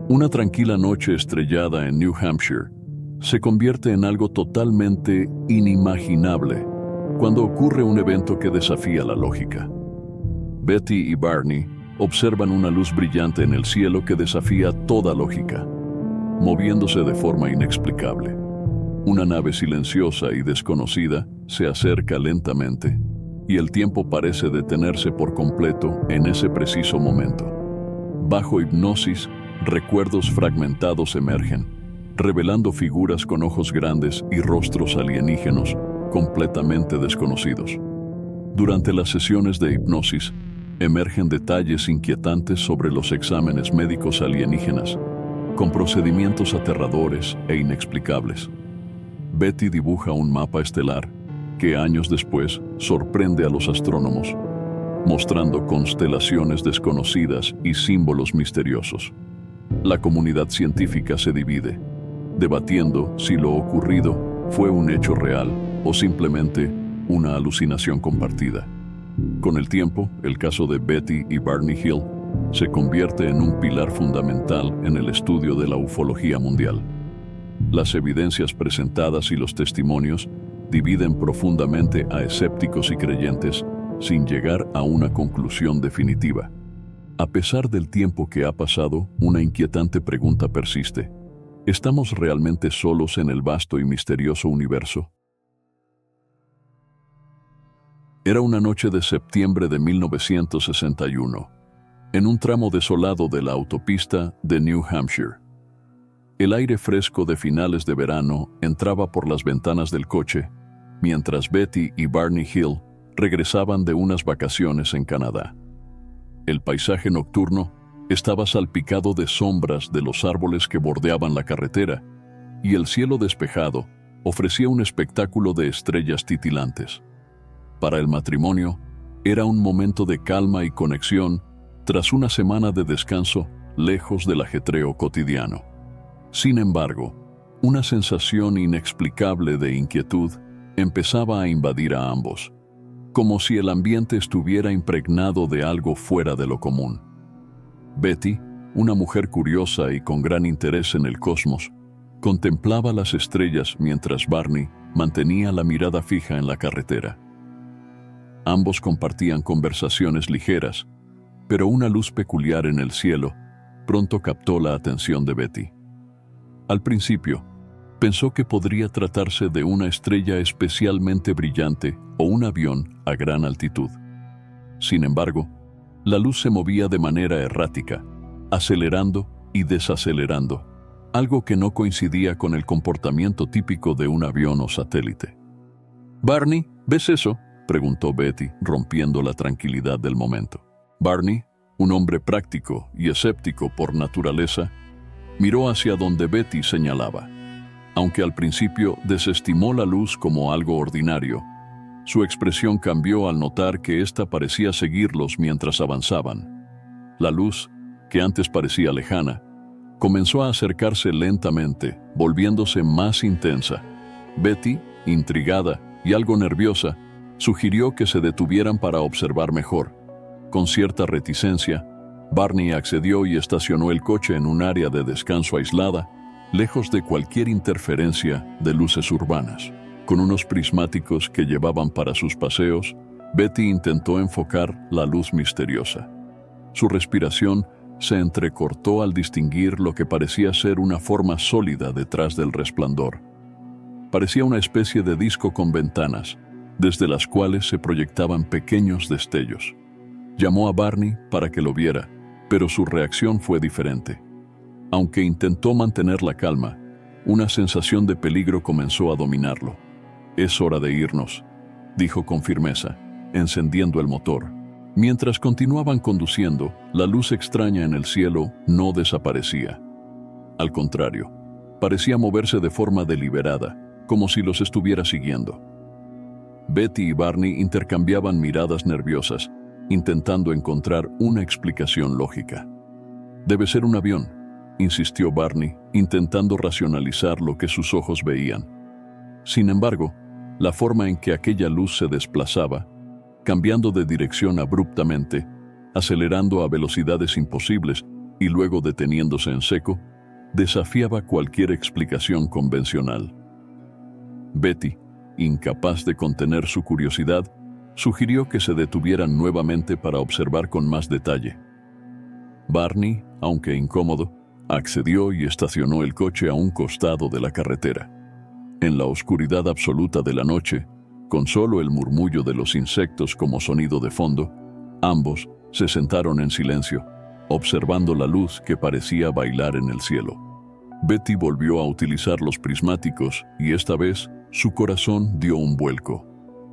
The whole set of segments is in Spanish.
Una tranquila noche estrellada en New Hampshire se convierte en algo totalmente inimaginable cuando ocurre un evento que desafía la lógica. Betty y Barney observan una luz brillante en el cielo que desafía toda lógica, moviéndose de forma inexplicable. Una nave silenciosa y desconocida se acerca lentamente, y el tiempo parece detenerse por completo en ese preciso momento. Bajo hipnosis, recuerdos fragmentados emergen, revelando figuras con ojos grandes y rostros alienígenos completamente desconocidos. Durante las sesiones de hipnosis, emergen detalles inquietantes sobre los exámenes médicos alienígenas, con procedimientos aterradores e inexplicables. Betty dibuja un mapa estelar que años después sorprende a los astrónomos, mostrando constelaciones desconocidas y símbolos misteriosos. La comunidad científica se divide, debatiendo si lo ocurrido fue un hecho real o simplemente una alucinación compartida. Con el tiempo, el caso de Betty y Barney Hill se convierte en un pilar fundamental en el estudio de la ufología mundial. Las evidencias presentadas y los testimonios dividen profundamente a escépticos y creyentes sin llegar a una conclusión definitiva. A pesar del tiempo que ha pasado, una inquietante pregunta persiste. ¿Estamos realmente solos en el vasto y misterioso universo? Era una noche de septiembre de 1961, en un tramo desolado de la autopista de New Hampshire. El aire fresco de finales de verano entraba por las ventanas del coche, mientras Betty y Barney Hill regresaban de unas vacaciones en Canadá. El paisaje nocturno estaba salpicado de sombras de los árboles que bordeaban la carretera, y el cielo despejado ofrecía un espectáculo de estrellas titilantes. Para el matrimonio, era un momento de calma y conexión tras una semana de descanso lejos del ajetreo cotidiano. Sin embargo, una sensación inexplicable de inquietud empezaba a invadir a ambos, como si el ambiente estuviera impregnado de algo fuera de lo común. Betty, una mujer curiosa y con gran interés en el cosmos, contemplaba las estrellas mientras Barney mantenía la mirada fija en la carretera. Ambos compartían conversaciones ligeras, pero una luz peculiar en el cielo pronto captó la atención de Betty. Al principio, pensó que podría tratarse de una estrella especialmente brillante o un avión a gran altitud. Sin embargo, la luz se movía de manera errática, acelerando y desacelerando, algo que no coincidía con el comportamiento típico de un avión o satélite. «Barney, ¿ves eso?», preguntó Betty, rompiendo la tranquilidad del momento. Barney, un hombre práctico y escéptico por naturaleza, miró hacia donde Betty señalaba. Aunque al principio desestimó la luz como algo ordinario, su expresión cambió al notar que ésta parecía seguirlos mientras avanzaban. La luz, que antes parecía lejana, comenzó a acercarse lentamente, volviéndose más intensa. Betty, intrigada y algo nerviosa, sugirió que se detuvieran para observar mejor. Con cierta reticencia, Barney accedió y estacionó el coche en un área de descanso aislada, lejos de cualquier interferencia de luces urbanas. Con unos prismáticos que llevaban para sus paseos, Betty intentó enfocar la luz misteriosa. Su respiración se entrecortó al distinguir lo que parecía ser una forma sólida detrás del resplandor. Parecía una especie de disco con ventanas, desde las cuales se proyectaban pequeños destellos. Llamó a Barney para que lo viera, pero su reacción fue diferente. Aunque intentó mantener la calma, una sensación de peligro comenzó a dominarlo. «Es hora de irnos», dijo con firmeza, encendiendo el motor. Mientras continuaban conduciendo, la luz extraña en el cielo no desaparecía. Al contrario, parecía moverse de forma deliberada, como si los estuviera siguiendo. Betty y Barney intercambiaban miradas nerviosas, intentando encontrar una explicación lógica. «Debe ser un avión», insistió Barney, intentando racionalizar lo que sus ojos veían. Sin embargo, la forma en que aquella luz se desplazaba, cambiando de dirección abruptamente, acelerando a velocidades imposibles y luego deteniéndose en seco, desafiaba cualquier explicación convencional. Betty, incapaz de contener su curiosidad, sugirió que se detuvieran nuevamente para observar con más detalle. Barney, aunque incómodo, accedió y estacionó el coche a un costado de la carretera. En la oscuridad absoluta de la noche, con solo el murmullo de los insectos como sonido de fondo, ambos se sentaron en silencio, observando la luz que parecía bailar en el cielo. Betty volvió a utilizar los prismáticos y esta vez su corazón dio un vuelco.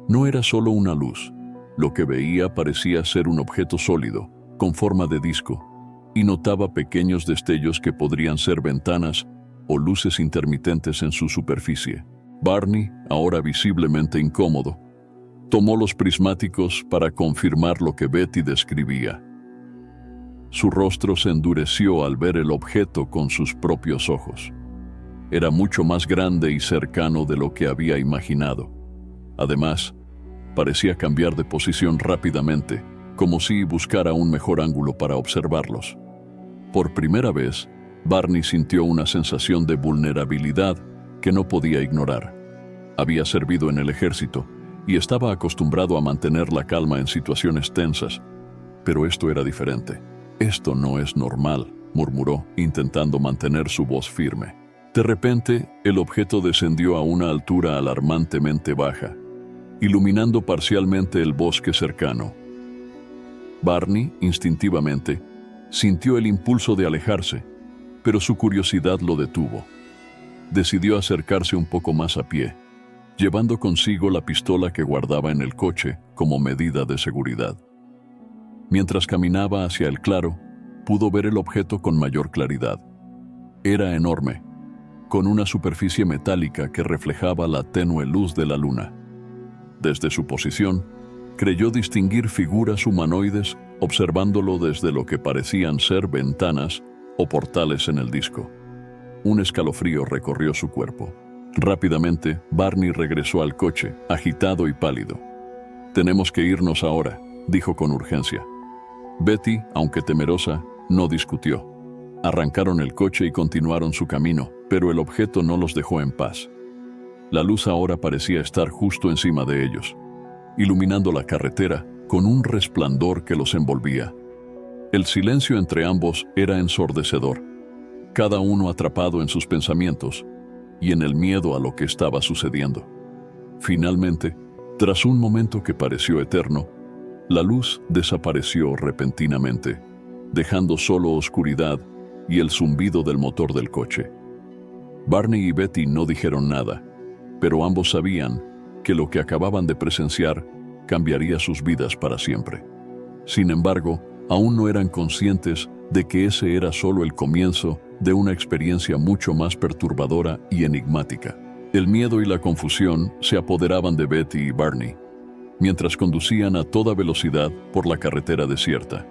No era solo una luz. Lo que veía parecía ser un objeto sólido, con forma de disco, y notaba pequeños destellos que podrían ser ventanas o luces intermitentes en su superficie. Barney, ahora visiblemente incómodo, tomó los prismáticos para confirmar lo que Betty describía. Su rostro se endureció al ver el objeto con sus propios ojos. Era mucho más grande y cercano de lo que había imaginado. Además, parecía cambiar de posición rápidamente, como si buscara un mejor ángulo para observarlos. Por primera vez, Barney sintió una sensación de vulnerabilidad que no podía ignorar. Había servido en el ejército y estaba acostumbrado a mantener la calma en situaciones tensas, pero esto era diferente. «Esto no es normal», murmuró, intentando mantener su voz firme. De repente, el objeto descendió a una altura alarmantemente baja, iluminando parcialmente el bosque cercano. Barney, instintivamente, sintió el impulso de alejarse, pero su curiosidad lo detuvo. Decidió acercarse un poco más a pie, llevando consigo la pistola que guardaba en el coche como medida de seguridad. Mientras caminaba hacia el claro, pudo ver el objeto con mayor claridad. Era enorme, con una superficie metálica que reflejaba la tenue luz de la luna. Desde su posición, creyó distinguir figuras humanoides observándolo desde lo que parecían ser ventanas o portales en el disco. Un escalofrío recorrió su cuerpo. Rápidamente, Barney regresó al coche, agitado y pálido. «Tenemos que irnos ahora», dijo con urgencia. Betty, aunque temerosa, no discutió. Arrancaron el coche y continuaron su camino, pero el objeto no los dejó en paz. La luz ahora parecía estar justo encima de ellos, iluminando la carretera con un resplandor que los envolvía. El silencio entre ambos era ensordecedor, cada uno atrapado en sus pensamientos y en el miedo a lo que estaba sucediendo. Finalmente, tras un momento que pareció eterno, la luz desapareció repentinamente, dejando solo oscuridad y el zumbido del motor del coche. Barney y Betty no dijeron nada, pero ambos sabían que lo que acababan de presenciar cambiaría sus vidas para siempre. Sin embargo, aún no eran conscientes de que ese era solo el comienzo de una experiencia mucho más perturbadora y enigmática. El miedo y la confusión se apoderaban de Betty y Barney, mientras conducían a toda velocidad por la carretera desierta.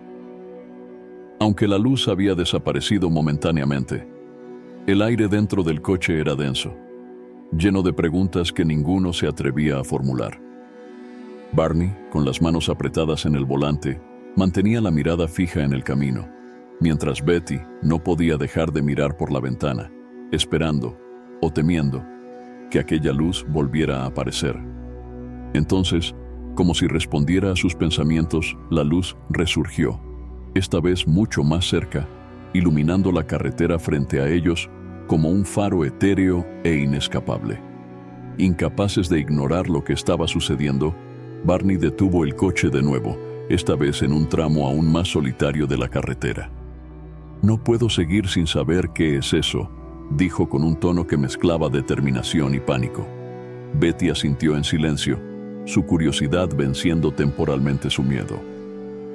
Aunque la luz había desaparecido momentáneamente, el aire dentro del coche era denso, lleno de preguntas que ninguno se atrevía a formular. Barney, con las manos apretadas en el volante, mantenía la mirada fija en el camino, mientras Betty no podía dejar de mirar por la ventana, esperando o temiendo que aquella luz volviera a aparecer. Entonces, como si respondiera a sus pensamientos, la luz resurgió, esta vez mucho más cerca, iluminando la carretera frente a ellos como un faro etéreo e inescapable. Incapaces de ignorar lo que estaba sucediendo, Barney detuvo el coche de nuevo, esta vez en un tramo aún más solitario de la carretera. «No puedo seguir sin saber qué es eso», dijo con un tono que mezclaba determinación y pánico. Betty asintió en silencio, su curiosidad venciendo temporalmente su miedo.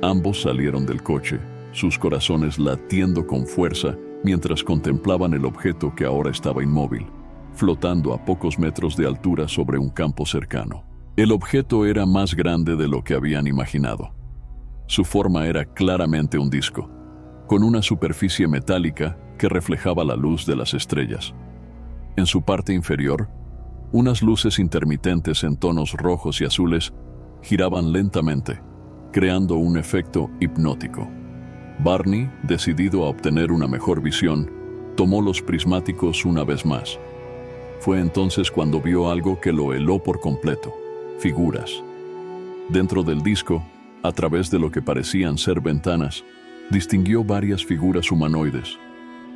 Ambos salieron del coche, sus corazones latiendo con fuerza mientras contemplaban el objeto que ahora estaba inmóvil, flotando a pocos metros de altura sobre un campo cercano. El objeto era más grande de lo que habían imaginado. Su forma era claramente un disco, con una superficie metálica que reflejaba la luz de las estrellas. En su parte inferior, unas luces intermitentes en tonos rojos y azules giraban lentamente, creando un efecto hipnótico. Barney, decidido a obtener una mejor visión, tomó los prismáticos una vez más. Fue entonces cuando vio algo que lo heló por completo: figuras. Dentro del disco, a través de lo que parecían ser ventanas, distinguió varias figuras humanoides.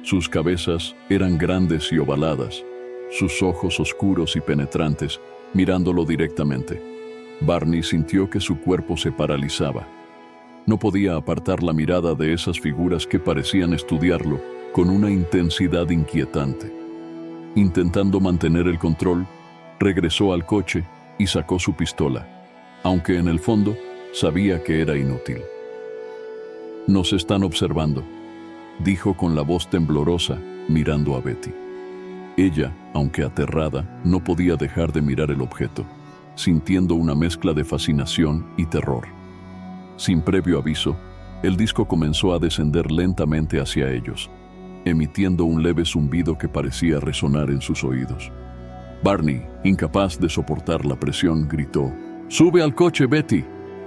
Sus cabezas eran grandes y ovaladas, sus ojos oscuros y penetrantes, mirándolo directamente. Barney sintió que su cuerpo se paralizaba. No podía apartar la mirada de esas figuras que parecían estudiarlo con una intensidad inquietante. Intentando mantener el control, regresó al coche y sacó su pistola, aunque en el fondo sabía que era inútil. «Nos están observando», dijo con la voz temblorosa, mirando a Betty. Ella, aunque aterrada, no podía dejar de mirar el objeto, sintiendo una mezcla de fascinación y terror. Sin previo aviso, el disco comenzó a descender lentamente hacia ellos, emitiendo un leve zumbido que parecía resonar en sus oídos. Barney, incapaz de soportar la presión, gritó: «¡Sube al coche, Betty!».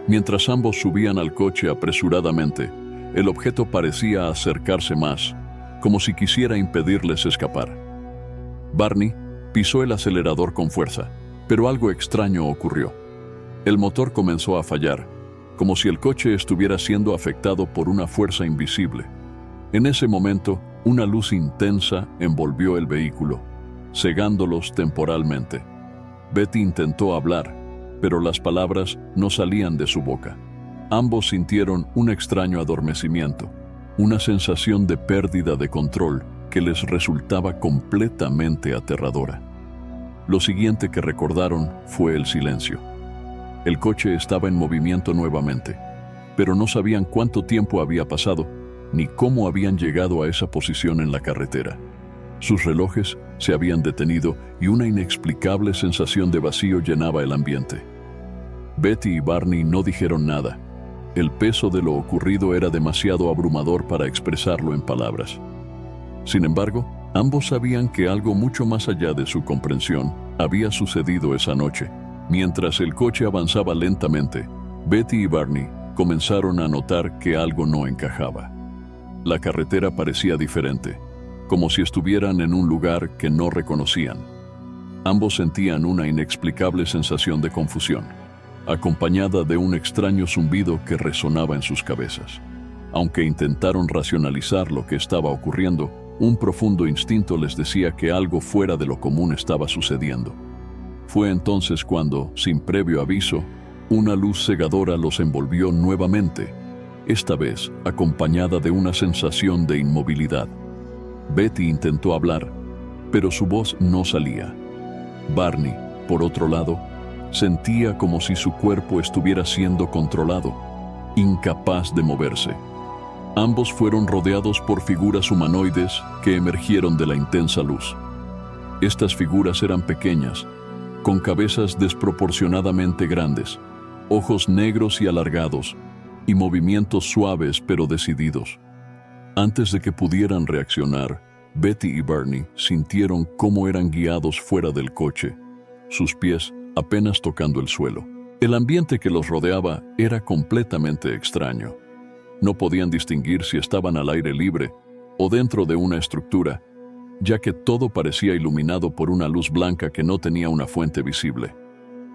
Mientras ambos subían al coche apresuradamente, el objeto parecía acercarse más, como si quisiera impedirles escapar. Barney pisó el acelerador con fuerza, pero algo extraño ocurrió. El motor comenzó a fallar, como si el coche estuviera siendo afectado por una fuerza invisible. En ese momento, una luz intensa envolvió el vehículo, cegándolos temporalmente. Betty intentó hablar, pero las palabras no salían de su boca. Ambos sintieron un extraño adormecimiento, una sensación de pérdida de control que les resultaba completamente aterradora. Lo siguiente que recordaron fue el silencio. El coche estaba en movimiento nuevamente, pero no sabían cuánto tiempo había pasado, ni cómo habían llegado a esa posición en la carretera. Sus relojes se habían detenido y una inexplicable sensación de vacío llenaba el ambiente. Betty y Barney no dijeron nada. El peso de lo ocurrido era demasiado abrumador para expresarlo en palabras. Sin embargo, ambos sabían que algo mucho más allá de su comprensión había sucedido esa noche. Mientras el coche avanzaba lentamente, Betty y Barney comenzaron a notar que algo no encajaba. La carretera parecía diferente, como si estuvieran en un lugar que no reconocían. Ambos sentían una inexplicable sensación de confusión, acompañada de un extraño zumbido que resonaba en sus cabezas. Aunque intentaron racionalizar lo que estaba ocurriendo, un profundo instinto les decía que algo fuera de lo común estaba sucediendo. Fue entonces cuando, sin previo aviso, una luz cegadora los envolvió nuevamente, esta vez acompañada de una sensación de inmovilidad. Betty intentó hablar, pero su voz no salía. Barney, por otro lado, sentía como si su cuerpo estuviera siendo controlado, incapaz de moverse. Ambos fueron rodeados por figuras humanoides que emergieron de la intensa luz. Estas figuras eran pequeñas, con cabezas desproporcionadamente grandes, ojos negros y alargados, y movimientos suaves pero decididos. Antes de que pudieran reaccionar, Betty y Barney sintieron cómo eran guiados fuera del coche, sus pies apenas tocando el suelo. El ambiente que los rodeaba era completamente extraño. No podían distinguir si estaban al aire libre o dentro de una estructura, ya que todo parecía iluminado por una luz blanca que no tenía una fuente visible.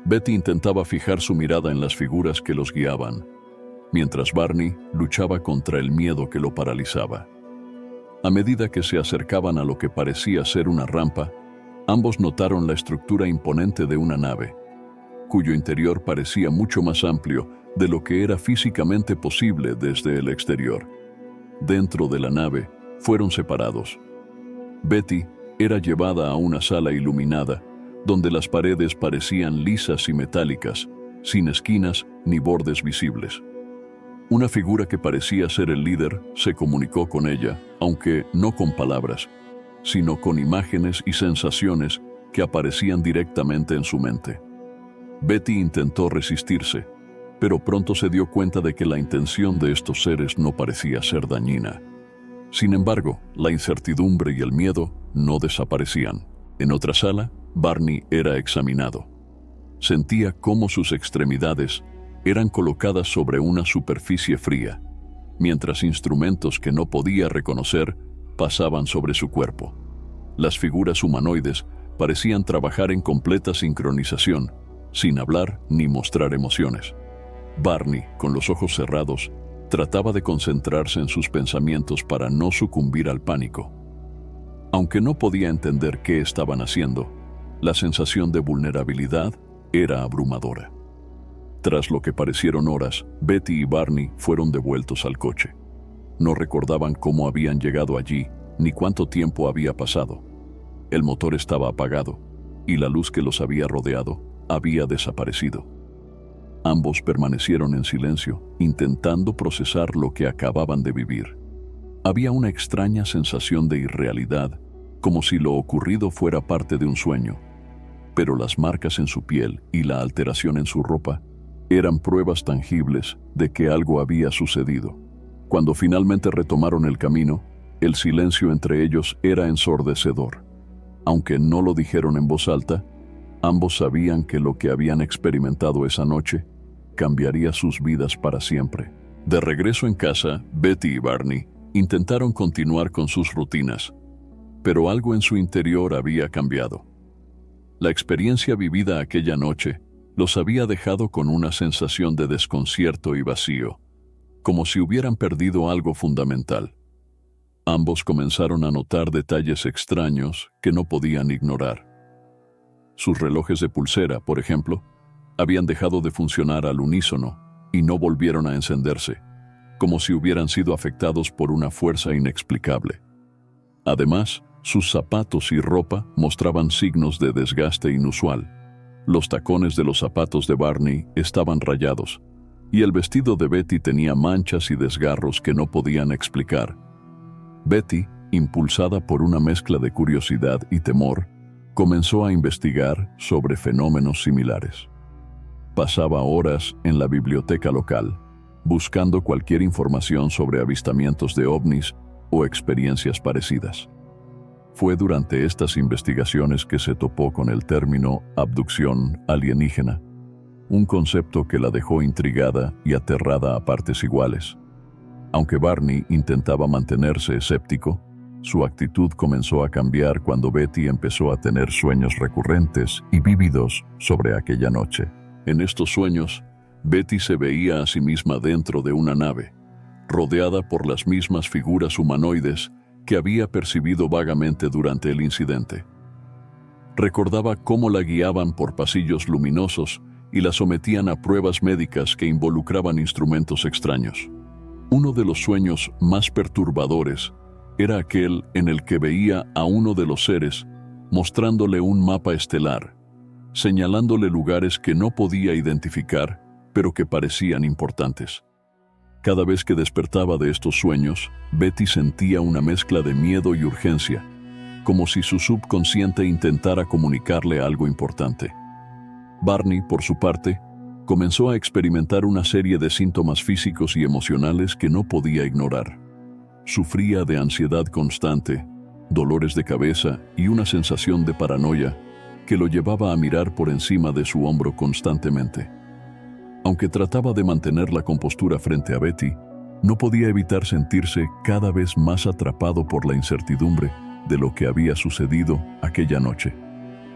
Betty intentaba fijar su mirada en las figuras que los guiaban, mientras Barney luchaba contra el miedo que lo paralizaba. A medida que se acercaban a lo que parecía ser una rampa, ambos notaron la estructura imponente de una nave, cuyo interior parecía mucho más amplio de lo que era físicamente posible desde el exterior. Dentro de la nave, fueron separados. Betty era llevada a una sala iluminada, donde las paredes parecían lisas y metálicas, sin esquinas ni bordes visibles. Una figura que parecía ser el líder se comunicó con ella, aunque no con palabras, sino con imágenes y sensaciones que aparecían directamente en su mente. Betty intentó resistirse, pero pronto se dio cuenta de que la intención de estos seres no parecía ser dañina. Sin embargo, la incertidumbre y el miedo no desaparecían. En otra sala, Barney era examinado. Sentía cómo sus extremidades eran colocadas sobre una superficie fría, mientras instrumentos que no podía reconocer pasaban sobre su cuerpo. Las figuras humanoides parecían trabajar en completa sincronización, sin hablar ni mostrar emociones. Barney, con los ojos cerrados, trataba de concentrarse en sus pensamientos para no sucumbir al pánico. Aunque no podía entender qué estaban haciendo, la sensación de vulnerabilidad era abrumadora. Tras lo que parecieron horas, Betty y Barney fueron devueltos al coche. No recordaban cómo habían llegado allí, ni cuánto tiempo había pasado. El motor estaba apagado, y la luz que los había rodeado había desaparecido. Ambos permanecieron en silencio, intentando procesar lo que acababan de vivir. Había una extraña sensación de irrealidad, como si lo ocurrido fuera parte de un sueño. Pero las marcas en su piel y la alteración en su ropa eran pruebas tangibles de que algo había sucedido. Cuando finalmente retomaron el camino, el silencio entre ellos era ensordecedor. Aunque no lo dijeron en voz alta, ambos sabían que lo que habían experimentado esa noche cambiaría sus vidas para siempre. De regreso en casa, Betty y Barney intentaron continuar con sus rutinas, pero algo en su interior había cambiado. La experiencia vivida aquella noche los había dejado con una sensación de desconcierto y vacío, como si hubieran perdido algo fundamental. Ambos comenzaron a notar detalles extraños que no podían ignorar. Sus relojes de pulsera, por ejemplo, habían dejado de funcionar al unísono y no volvieron a encenderse, como si hubieran sido afectados por una fuerza inexplicable. Además, sus zapatos y ropa mostraban signos de desgaste inusual. Los tacones de los zapatos de Barney estaban rayados, y el vestido de Betty tenía manchas y desgarros que no podían explicar. Betty, impulsada por una mezcla de curiosidad y temor, comenzó a investigar sobre fenómenos similares. Pasaba horas en la biblioteca local, buscando cualquier información sobre avistamientos de ovnis o experiencias parecidas. Fue durante estas investigaciones que se topó con el término abducción alienígena, un concepto que la dejó intrigada y aterrada a partes iguales. Aunque Barney intentaba mantenerse escéptico, su actitud comenzó a cambiar cuando Betty empezó a tener sueños recurrentes y vívidos sobre aquella noche. En estos sueños, Betty se veía a sí misma dentro de una nave, rodeada por las mismas figuras humanoides que había percibido vagamente durante el incidente. Recordaba cómo la guiaban por pasillos luminosos y la sometían a pruebas médicas que involucraban instrumentos extraños. Uno de los sueños más perturbadores era aquel en el que veía a uno de los seres mostrándole un mapa estelar, señalándole lugares que no podía identificar, pero que parecían importantes. Cada vez que despertaba de estos sueños, Betty sentía una mezcla de miedo y urgencia, como si su subconsciente intentara comunicarle algo importante. Barney, por su parte, comenzó a experimentar una serie de síntomas físicos y emocionales que no podía ignorar. Sufría de ansiedad constante, dolores de cabeza y una sensación de paranoia que lo llevaba a mirar por encima de su hombro constantemente. Aunque trataba de mantener la compostura frente a Betty, no podía evitar sentirse cada vez más atrapado por la incertidumbre de lo que había sucedido aquella noche.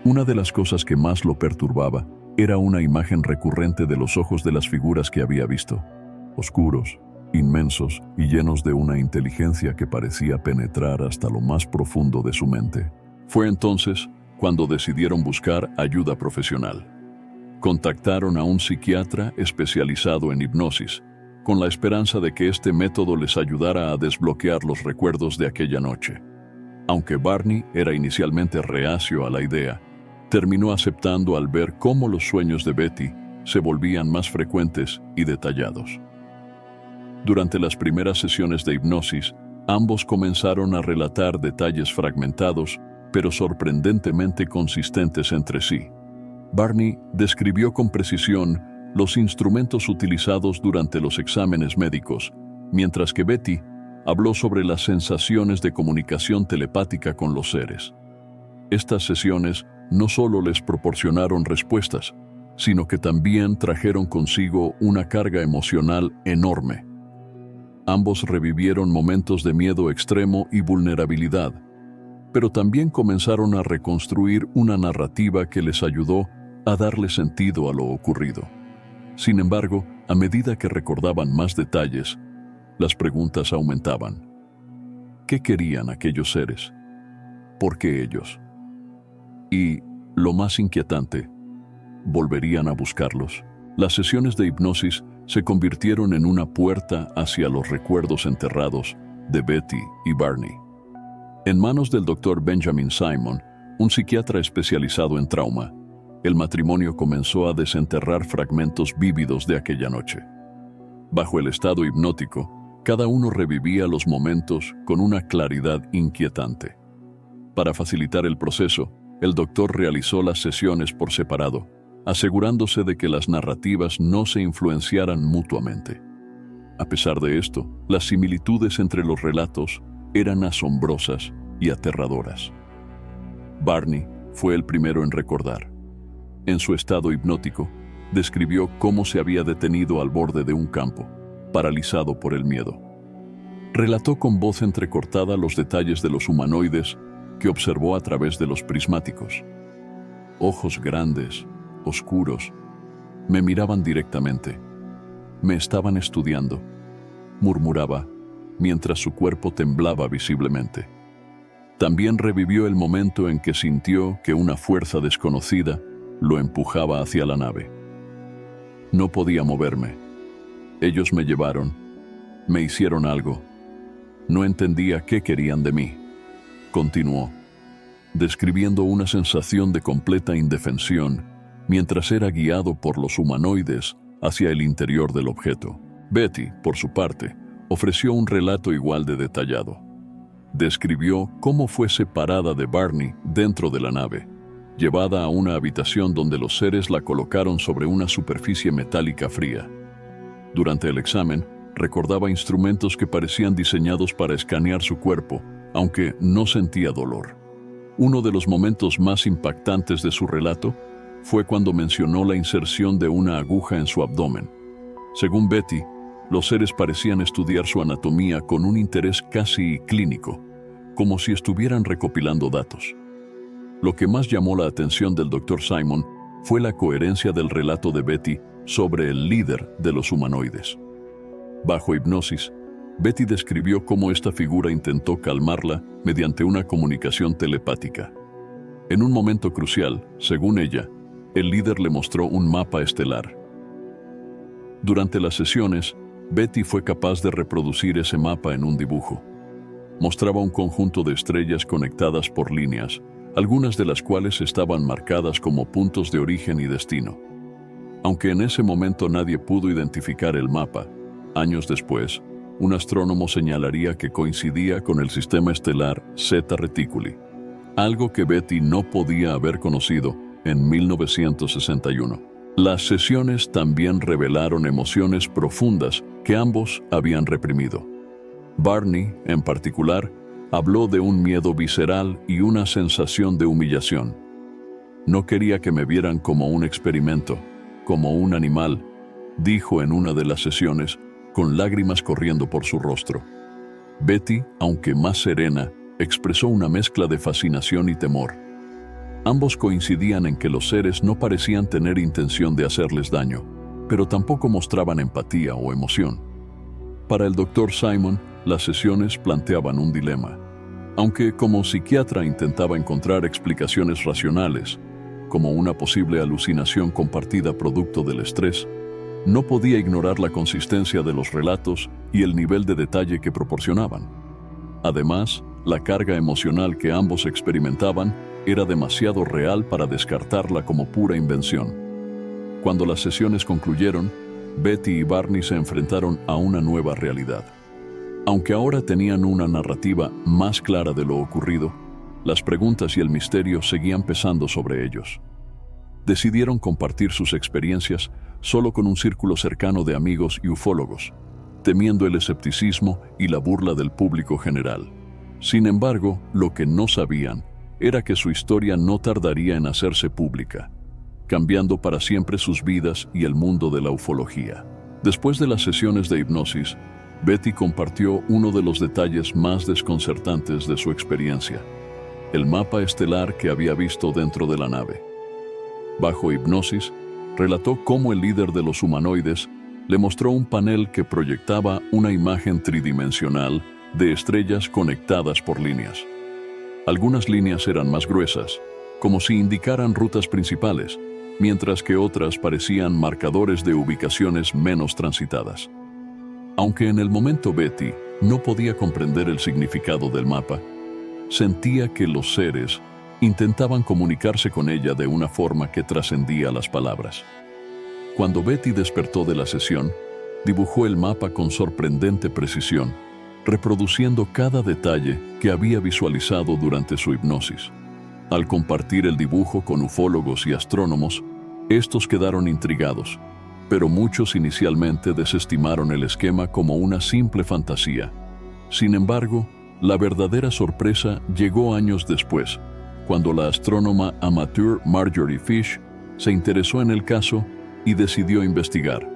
Una de las cosas que más lo perturbaba era una imagen recurrente de los ojos de las figuras que había visto, oscuros, inmensos y llenos de una inteligencia que parecía penetrar hasta lo más profundo de su mente. Fue entonces cuando decidieron buscar ayuda profesional. Contactaron a un psiquiatra especializado en hipnosis, con la esperanza de que este método les ayudara a desbloquear los recuerdos de aquella noche. Aunque Barney era inicialmente reacio a la idea, terminó aceptando al ver cómo los sueños de Betty se volvían más frecuentes y detallados. Durante las primeras sesiones de hipnosis, ambos comenzaron a relatar detalles fragmentados, pero sorprendentemente consistentes entre sí. Barney describió con precisión los instrumentos utilizados durante los exámenes médicos, mientras que Betty habló sobre las sensaciones de comunicación telepática con los seres. Estas sesiones no solo les proporcionaron respuestas, sino que también trajeron consigo una carga emocional enorme. Ambos revivieron momentos de miedo extremo y vulnerabilidad, pero también comenzaron a reconstruir una narrativa que les ayudó a darle sentido a lo ocurrido. Sin embargo, a medida que recordaban más detalles, las preguntas aumentaban. ¿Qué querían aquellos seres? ¿Por qué ellos? Y, lo más inquietante, ¿volverían a buscarlos? Las sesiones de hipnosis se convirtieron en una puerta hacia los recuerdos enterrados de Betty y Barney. En manos del Dr. Benjamin Simon, un psiquiatra especializado en trauma, el matrimonio comenzó a desenterrar fragmentos vívidos de aquella noche. Bajo el estado hipnótico, cada uno revivía los momentos con una claridad inquietante. Para facilitar el proceso, el doctor realizó las sesiones por separado, asegurándose de que las narrativas no se influenciaran mutuamente. A pesar de esto, las similitudes entre los relatos eran asombrosas y aterradoras. Barney fue el primero en recordar. En su estado hipnótico, describió cómo se había detenido al borde de un campo, paralizado por el miedo. Relató con voz entrecortada los detalles de los humanoides que observó a través de los prismáticos. Ojos grandes, oscuros, me miraban directamente. Me estaban estudiando, murmuraba, mientras su cuerpo temblaba visiblemente. También revivió el momento en que sintió que una fuerza desconocida lo empujaba hacia la nave. No podía moverme. Ellos me llevaron, me hicieron algo. No entendía qué querían de mí. Continuó, describiendo una sensación de completa indefensión mientras era guiado por los humanoides hacia el interior del objeto. Betty, por su parte, ofreció un relato igual de detallado. Describió cómo fue separada de Barney dentro de la nave, llevada a una habitación donde los seres la colocaron sobre una superficie metálica fría. Durante el examen, recordaba instrumentos que parecían diseñados para escanear su cuerpo, aunque no sentía dolor. Uno de los momentos más impactantes de su relato fue cuando mencionó la inserción de una aguja en su abdomen. Según Betty, los seres parecían estudiar su anatomía con un interés casi clínico, como si estuvieran recopilando datos. Lo que más llamó la atención del Dr. Simon fue la coherencia del relato de Betty sobre el líder de los humanoides. Bajo hipnosis, Betty describió cómo esta figura intentó calmarla mediante una comunicación telepática. En un momento crucial, según ella, el líder le mostró un mapa estelar. Durante las sesiones, Betty fue capaz de reproducir ese mapa en un dibujo. Mostraba un conjunto de estrellas conectadas por líneas, algunas de las cuales estaban marcadas como puntos de origen y destino. Aunque en ese momento nadie pudo identificar el mapa, años después, un astrónomo señalaría que coincidía con el sistema estelar Zeta Reticuli, algo que Betty no podía haber conocido en 1961. Las sesiones también revelaron emociones profundas que ambos habían reprimido. Barney, en particular, habló de un miedo visceral y una sensación de humillación. No quería que me vieran como un experimento, como un animal, dijo en una de las sesiones, con lágrimas corriendo por su rostro. Betty, aunque más serena, expresó una mezcla de fascinación y temor. Ambos coincidían en que los seres no parecían tener intención de hacerles daño, pero tampoco mostraban empatía o emoción. Para el Dr. Simon, las sesiones planteaban un dilema. Aunque como psiquiatra intentaba encontrar explicaciones racionales, como una posible alucinación compartida producto del estrés, no podía ignorar la consistencia de los relatos y el nivel de detalle que proporcionaban. Además, la carga emocional que ambos experimentaban era demasiado real para descartarla como pura invención. Cuando las sesiones concluyeron, Betty y Barney se enfrentaron a una nueva realidad. Aunque ahora tenían una narrativa más clara de lo ocurrido, las preguntas y el misterio seguían pesando sobre ellos. Decidieron compartir sus experiencias solo con un círculo cercano de amigos y ufólogos, temiendo el escepticismo y la burla del público general. Sin embargo, lo que no sabían era que su historia no tardaría en hacerse pública, cambiando para siempre sus vidas y el mundo de la ufología. Después de las sesiones de hipnosis, Betty compartió uno de los detalles más desconcertantes de su experiencia: el mapa estelar que había visto dentro de la nave. Bajo hipnosis, relató cómo el líder de los humanoides le mostró un panel que proyectaba una imagen tridimensional de estrellas conectadas por líneas. Algunas líneas eran más gruesas, como si indicaran rutas principales, mientras que otras parecían marcadores de ubicaciones menos transitadas. Aunque en el momento Betty no podía comprender el significado del mapa, sentía que los seres intentaban comunicarse con ella de una forma que trascendía las palabras. Cuando Betty despertó de la sesión, dibujó el mapa con sorprendente precisión, reproduciendo cada detalle que había visualizado durante su hipnosis. Al compartir el dibujo con ufólogos y astrónomos, estos quedaron intrigados, pero muchos inicialmente desestimaron el esquema como una simple fantasía. Sin embargo, la verdadera sorpresa llegó años después, cuando la astrónoma amateur Marjorie Fish se interesó en el caso y decidió investigar.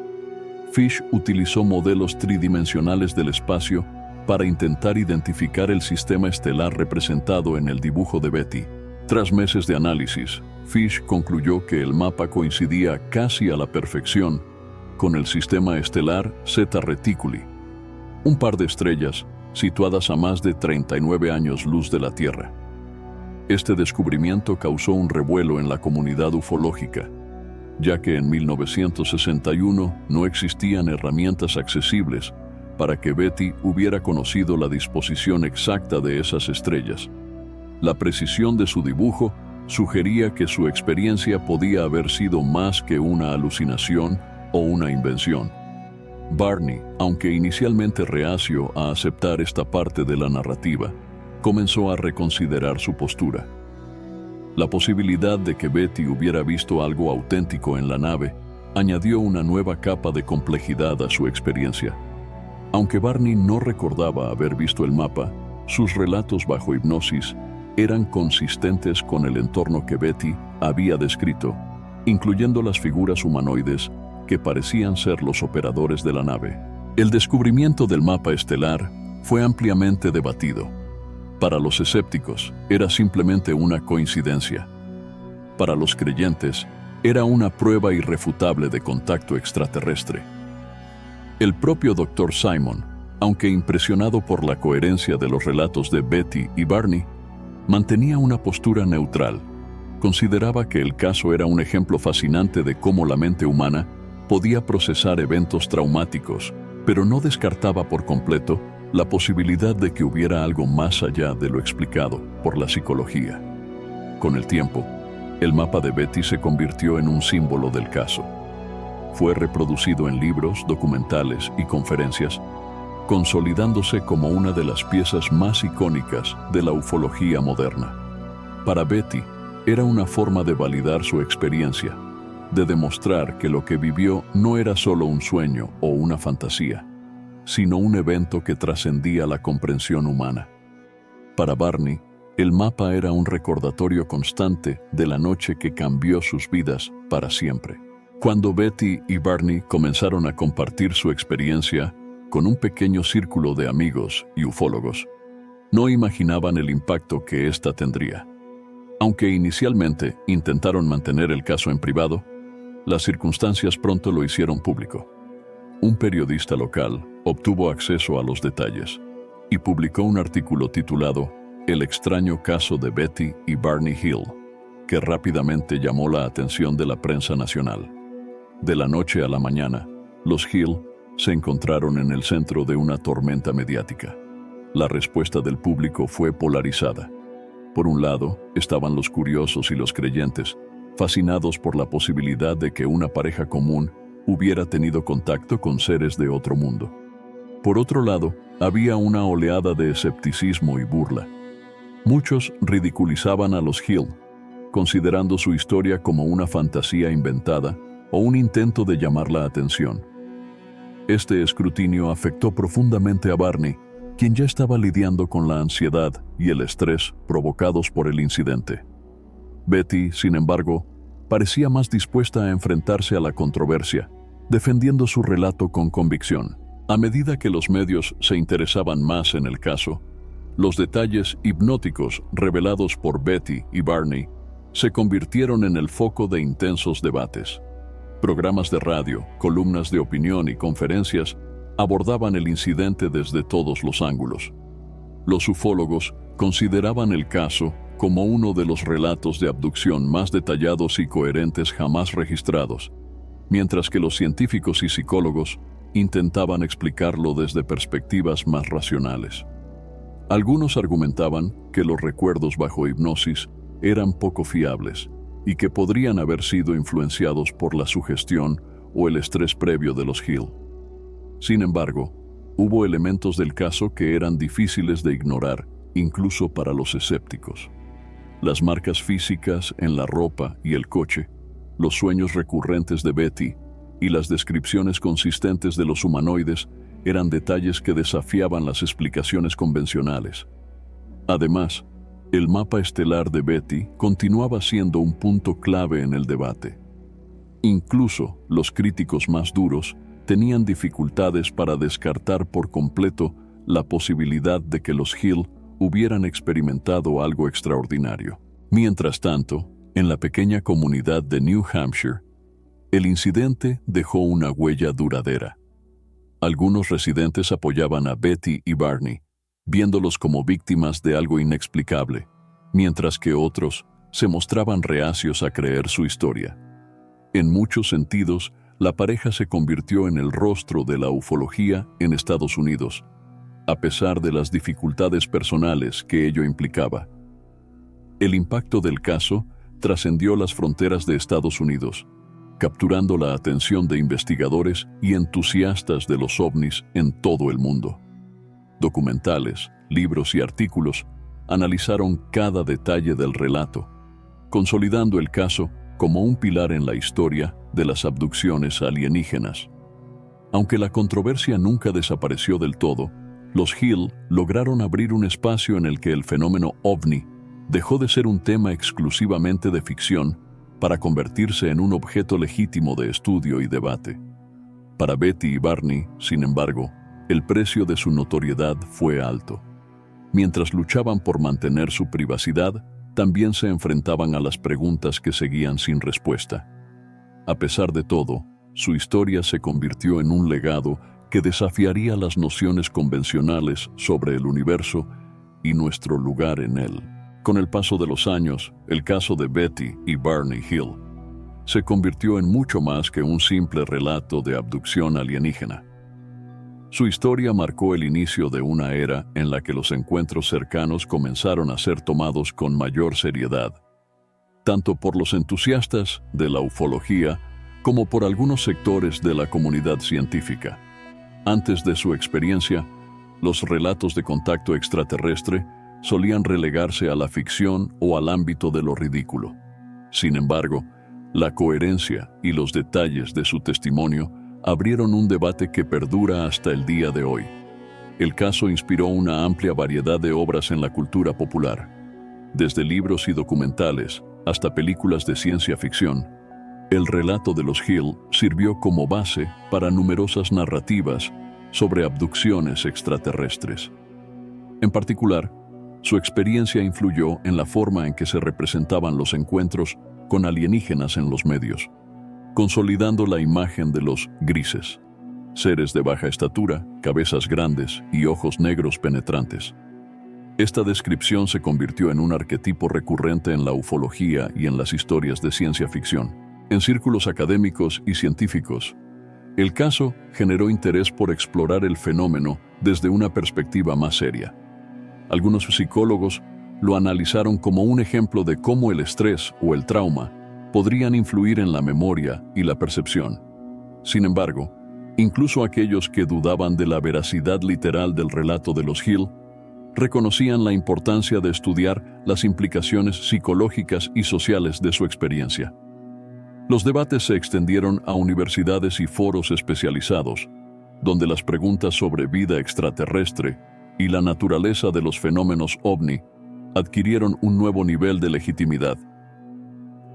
Fish utilizó modelos tridimensionales del espacio para intentar identificar el sistema estelar representado en el dibujo de Betty. Tras meses de análisis, Fish concluyó que el mapa coincidía casi a la perfección con el sistema estelar Zeta Reticuli, un par de estrellas situadas a más de 39 años luz de la Tierra. Este descubrimiento causó un revuelo en la comunidad ufológica, ya que en 1961 no existían herramientas accesibles para que Betty hubiera conocido la disposición exacta de esas estrellas. La precisión de su dibujo sugería que su experiencia podía haber sido más que una alucinación o una invención. Barney, aunque inicialmente reacio a aceptar esta parte de la narrativa, comenzó a reconsiderar su postura. La posibilidad de que Betty hubiera visto algo auténtico en la nave añadió una nueva capa de complejidad a su experiencia. Aunque Barney no recordaba haber visto el mapa, sus relatos bajo hipnosis eran consistentes con el entorno que Betty había descrito, incluyendo las figuras humanoides que parecían ser los operadores de la nave. El descubrimiento del mapa estelar fue ampliamente debatido. Para los escépticos, era simplemente una coincidencia. Para los creyentes, era una prueba irrefutable de contacto extraterrestre. El propio Dr. Simon, aunque impresionado por la coherencia de los relatos de Betty y Barney, mantenía una postura neutral. Consideraba que el caso era un ejemplo fascinante de cómo la mente humana podía procesar eventos traumáticos, pero no descartaba por completo la posibilidad de que hubiera algo más allá de lo explicado por la psicología. Con el tiempo, el mapa de Betty se convirtió en un símbolo del caso. Fue reproducido en libros, documentales y conferencias, consolidándose como una de las piezas más icónicas de la ufología moderna. Para Betty, era una forma de validar su experiencia, de demostrar que lo que vivió no era solo un sueño o una fantasía, sino un evento que trascendía la comprensión humana. Para Barney, el mapa era un recordatorio constante de la noche que cambió sus vidas para siempre. Cuando Betty y Barney comenzaron a compartir su experiencia con un pequeño círculo de amigos y ufólogos, no imaginaban el impacto que ésta tendría. Aunque inicialmente intentaron mantener el caso en privado, las circunstancias pronto lo hicieron público. Un periodista local obtuvo acceso a los detalles y publicó un artículo titulado El extraño caso de Betty y Barney Hill, que rápidamente llamó la atención de la prensa nacional. De la noche a la mañana, los Hill se encontraron en el centro de una tormenta mediática. La respuesta del público fue polarizada. Por un lado, estaban los curiosos y los creyentes, fascinados por la posibilidad de que una pareja común hubiera tenido contacto con seres de otro mundo. Por otro lado, había una oleada de escepticismo y burla. Muchos ridiculizaban a los Hill, considerando su historia como una fantasía inventada o un intento de llamar la atención. Este escrutinio afectó profundamente a Barney, quien ya estaba lidiando con la ansiedad y el estrés provocados por el incidente. Betty, sin embargo, parecía más dispuesta a enfrentarse a la controversia, defendiendo su relato con convicción. A medida que los medios se interesaban más en el caso, los detalles hipnóticos revelados por Betty y Barney se convirtieron en el foco de intensos debates. Programas de radio, columnas de opinión y conferencias abordaban el incidente desde todos los ángulos. Los ufólogos consideraban el caso como uno de los relatos de abducción más detallados y coherentes jamás registrados, mientras que los científicos y psicólogos intentaban explicarlo desde perspectivas más racionales. Algunos argumentaban que los recuerdos bajo hipnosis eran poco fiables y que podrían haber sido influenciados por la sugestión o el estrés previo de los Hill. Sin embargo, hubo elementos del caso que eran difíciles de ignorar, incluso para los escépticos. Las marcas físicas en la ropa y el coche, los sueños recurrentes de Betty y las descripciones consistentes de los humanoides eran detalles que desafiaban las explicaciones convencionales. Además, el mapa estelar de Betty continuaba siendo un punto clave en el debate. Incluso los críticos más duros tenían dificultades para descartar por completo la posibilidad de que los Hill hubieran experimentado algo extraordinario. Mientras tanto, en la pequeña comunidad de New Hampshire, el incidente dejó una huella duradera. Algunos residentes apoyaban a Betty y Barney, viéndolos como víctimas de algo inexplicable, mientras que otros se mostraban reacios a creer su historia. En muchos sentidos, la pareja se convirtió en el rostro de la ufología en Estados Unidos, a pesar de las dificultades personales que ello implicaba. El impacto del caso trascendió las fronteras de Estados Unidos, capturando la atención de investigadores y entusiastas de los ovnis en todo el mundo. Documentales, libros y artículos analizaron cada detalle del relato, consolidando el caso como un pilar en la historia de las abducciones alienígenas. Aunque la controversia nunca desapareció del todo, los Hill lograron abrir un espacio en el que el fenómeno ovni dejó de ser un tema exclusivamente de ficción para convertirse en un objeto legítimo de estudio y debate. Para Betty y Barney, sin embargo, el precio de su notoriedad fue alto. Mientras luchaban por mantener su privacidad, también se enfrentaban a las preguntas que seguían sin respuesta. A pesar de todo, su historia se convirtió en un legado que desafiaría las nociones convencionales sobre el universo y nuestro lugar en él. Con el paso de los años, el caso de Betty y Barney Hill se convirtió en mucho más que un simple relato de abducción alienígena. Su historia marcó el inicio de una era en la que los encuentros cercanos comenzaron a ser tomados con mayor seriedad, tanto por los entusiastas de la ufología como por algunos sectores de la comunidad científica. Antes de su experiencia, los relatos de contacto extraterrestre solían relegarse a la ficción o al ámbito de lo ridículo. Sin embargo, la coherencia y los detalles de su testimonio abrieron un debate que perdura hasta el día de hoy. El caso inspiró una amplia variedad de obras en la cultura popular. Desde libros y documentales hasta películas de ciencia ficción, el relato de los Hill sirvió como base para numerosas narrativas sobre abducciones extraterrestres. En particular, su experiencia influyó en la forma en que se representaban los encuentros con alienígenas en los medios, consolidando la imagen de los grises, seres de baja estatura, cabezas grandes y ojos negros penetrantes. Esta descripción se convirtió en un arquetipo recurrente en la ufología y en las historias de ciencia ficción. En círculos académicos y científicos, el caso generó interés por explorar el fenómeno desde una perspectiva más seria. Algunos psicólogos lo analizaron como un ejemplo de cómo el estrés o el trauma podrían influir en la memoria y la percepción. Sin embargo, incluso aquellos que dudaban de la veracidad literal del relato de los Hill reconocían la importancia de estudiar las implicaciones psicológicas y sociales de su experiencia. Los debates se extendieron a universidades y foros especializados, donde las preguntas sobre vida extraterrestre y la naturaleza de los fenómenos ovni adquirieron un nuevo nivel de legitimidad.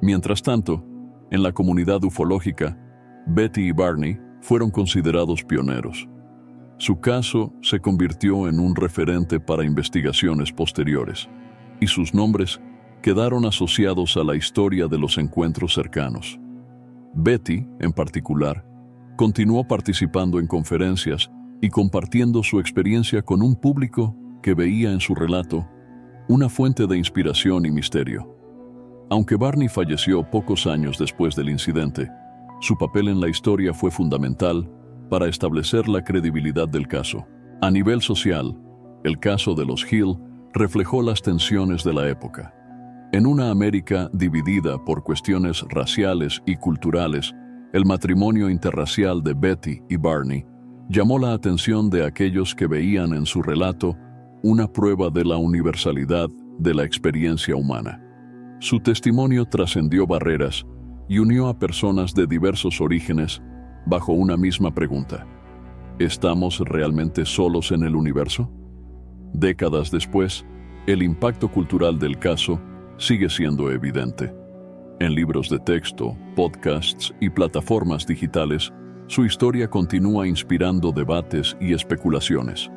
Mientras tanto, en la comunidad ufológica, Betty y Barney fueron considerados pioneros. Su caso se convirtió en un referente para investigaciones posteriores, y sus nombres quedaron asociados a la historia de los encuentros cercanos. Betty, en particular, continuó participando en conferencias y compartiendo su experiencia con un público que veía en su relato una fuente de inspiración y misterio. Aunque Barney falleció pocos años después del incidente, su papel en la historia fue fundamental para establecer la credibilidad del caso. A nivel social, el caso de los Hill reflejó las tensiones de la época. En una América dividida por cuestiones raciales y culturales, el matrimonio interracial de Betty y Barney llamó la atención de aquellos que veían en su relato una prueba de la universalidad de la experiencia humana. Su testimonio trascendió barreras y unió a personas de diversos orígenes bajo una misma pregunta: ¿estamos realmente solos en el universo? Décadas después, el impacto cultural del caso sigue siendo evidente. En libros de texto, podcasts y plataformas digitales, su historia continúa inspirando debates y especulaciones.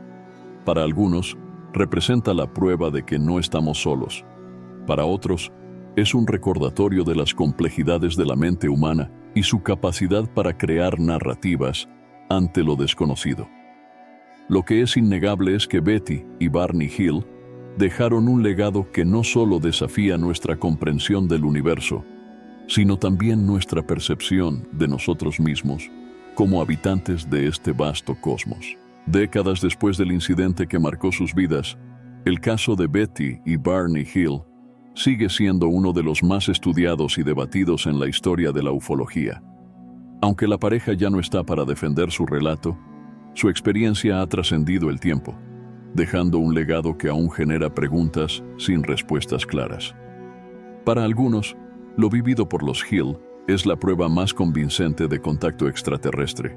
Para algunos, representa la prueba de que no estamos solos. Para otros, es un recordatorio de las complejidades de la mente humana y su capacidad para crear narrativas ante lo desconocido. Lo que es innegable es que Betty y Barney Hill dejaron un legado que no solo desafía nuestra comprensión del universo, sino también nuestra percepción de nosotros mismos como habitantes de este vasto cosmos. Décadas después del incidente que marcó sus vidas, el caso de Betty y Barney Hill sigue siendo uno de los más estudiados y debatidos en la historia de la ufología. Aunque la pareja ya no está para defender su relato, su experiencia ha trascendido el tiempo, dejando un legado que aún genera preguntas sin respuestas claras. Para algunos, lo vivido por los Hill es la prueba más convincente de contacto extraterrestre.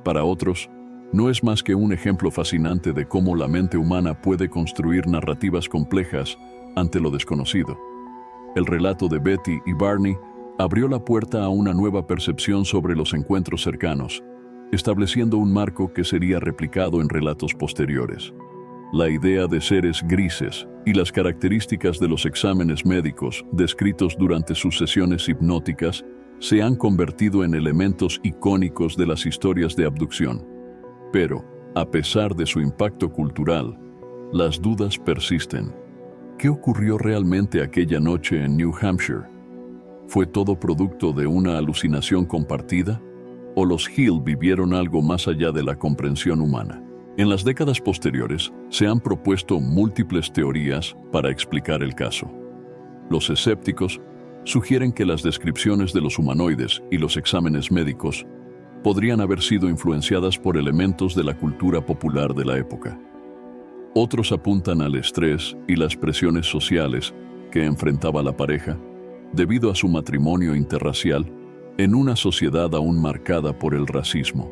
Para otros, no es más que un ejemplo fascinante de cómo la mente humana puede construir narrativas complejas ante lo desconocido. El relato de Betty y Barney abrió la puerta a una nueva percepción sobre los encuentros cercanos, estableciendo un marco que sería replicado en relatos posteriores. La idea de seres grises y las características de los exámenes médicos descritos durante sus sesiones hipnóticas se han convertido en elementos icónicos de las historias de abducción. Pero, a pesar de su impacto cultural, las dudas persisten. ¿Qué ocurrió realmente aquella noche en New Hampshire? ¿Fue todo producto de una alucinación compartida? ¿O los Hill vivieron algo más allá de la comprensión humana? En las décadas posteriores, se han propuesto múltiples teorías para explicar el caso. Los escépticos sugieren que las descripciones de los humanoides y los exámenes médicos podrían haber sido influenciadas por elementos de la cultura popular de la época. Otros apuntan al estrés y las presiones sociales que enfrentaba la pareja debido a su matrimonio interracial en una sociedad aún marcada por el racismo.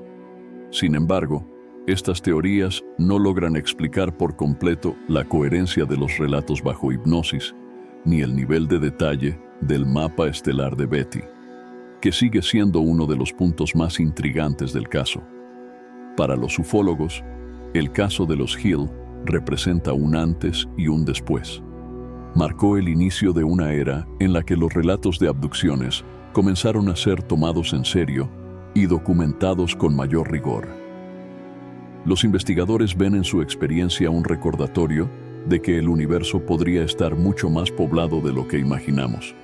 Sin embargo, estas teorías no logran explicar por completo la coherencia de los relatos bajo hipnosis, ni el nivel de detalle del mapa estelar de Betty, que sigue siendo uno de los puntos más intrigantes del caso. Para los ufólogos, el caso de los Hill representa un antes y un después. Marcó el inicio de una era en la que los relatos de abducciones comenzaron a ser tomados en serio y documentados con mayor rigor. Los investigadores ven en su experiencia un recordatorio de que el universo podría estar mucho más poblado de lo que imaginamos.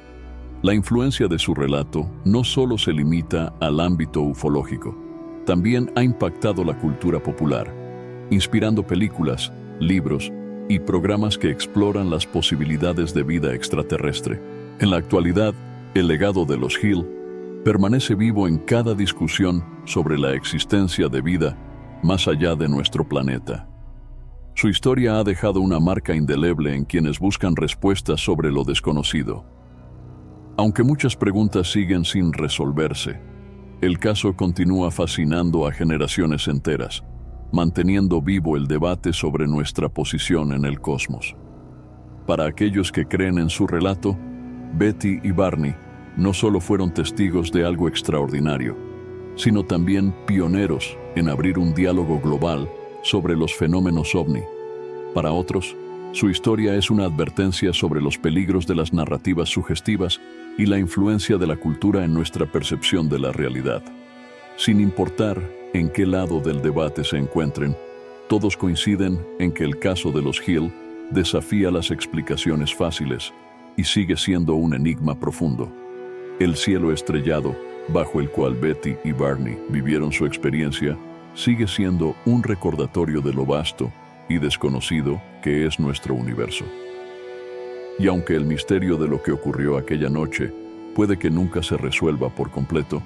La influencia de su relato no solo se limita al ámbito ufológico, también ha impactado la cultura popular, inspirando películas, libros y programas que exploran las posibilidades de vida extraterrestre. En la actualidad, el legado de los Hill permanece vivo en cada discusión sobre la existencia de vida más allá de nuestro planeta. Su historia ha dejado una marca indeleble en quienes buscan respuestas sobre lo desconocido. Aunque muchas preguntas siguen sin resolverse, el caso continúa fascinando a generaciones enteras, manteniendo vivo el debate sobre nuestra posición en el cosmos. Para aquellos que creen en su relato, Betty y Barney no solo fueron testigos de algo extraordinario, sino también pioneros en abrir un diálogo global sobre los fenómenos ovni. Para otros, su historia es una advertencia sobre los peligros de las narrativas sugestivas y la influencia de la cultura en nuestra percepción de la realidad. Sin importar en qué lado del debate se encuentren, todos coinciden en que el caso de los Hill desafía las explicaciones fáciles y sigue siendo un enigma profundo. El cielo estrellado, bajo el cual Betty y Barney vivieron su experiencia, sigue siendo un recordatorio de lo vasto y desconocido que es nuestro universo. Y aunque el misterio de lo que ocurrió aquella noche puede que nunca se resuelva por completo,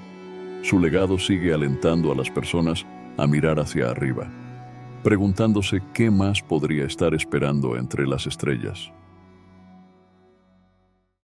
su legado sigue alentando a las personas a mirar hacia arriba, preguntándose qué más podría estar esperando entre las estrellas.